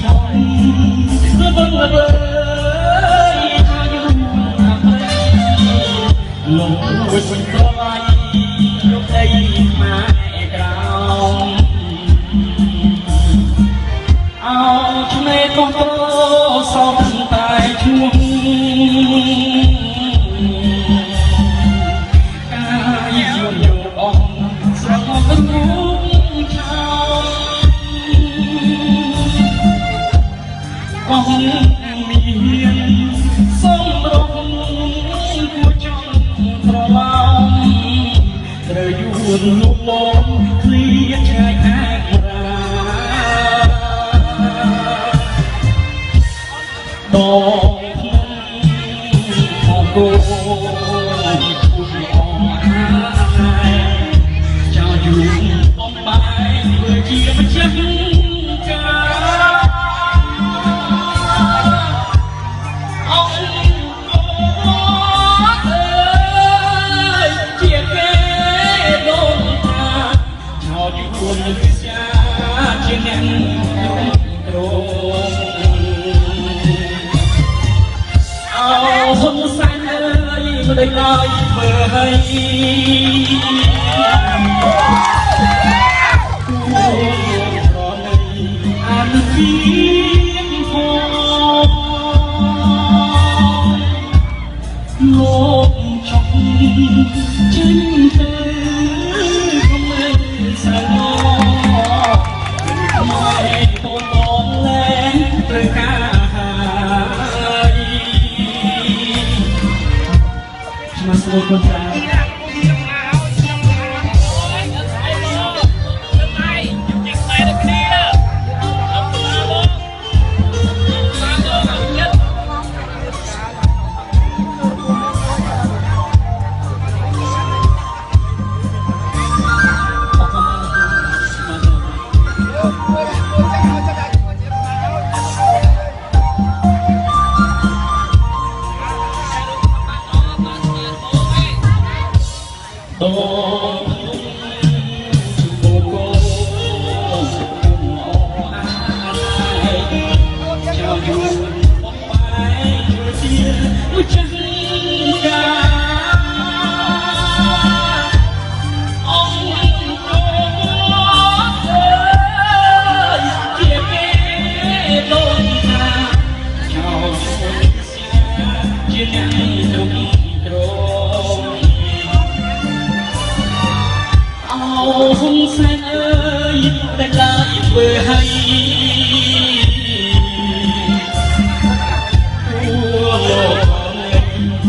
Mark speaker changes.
Speaker 1: ថងលើបឹងលើថាយូរអាប់លោកមួយវិញប្រឡាយលោកដីខ្មែរក្រោមអោឆ្នេរកោះត្រសំតែឈ្មោះកាយយល់យល់អស់ស្រស់មករូបឆោកោះមានសំរងគួរចង់ត្រឡប់ត្រូវយួនលុបលំឃ្លៀឆ្ងាយឯរាដងអង្គរចៅយូរបំបាយធ្វើជាម្ចាស់ការជាគេដូនតាចៅយូរនឹងវិសាជាអ្នកត្រង់ហ៊ុនសែនអើយមិនได้ឡើយធ្វើឲ្យគួរប្រណីអានពីផងលោកចង់ចេញទៅខំមិនសើមកបូនបនលែងត្រូវការมาสวยคนตาโอ้โอ้โอ้เจ้าอยู่บนไปเดียวจังกาองโอ้เอ้ยเกี่ยวกับลมหนาวเจ้าเสียเจียนตรงตรงហ៊ុនសែនអើយតែឡើយធ្វើឲ្យ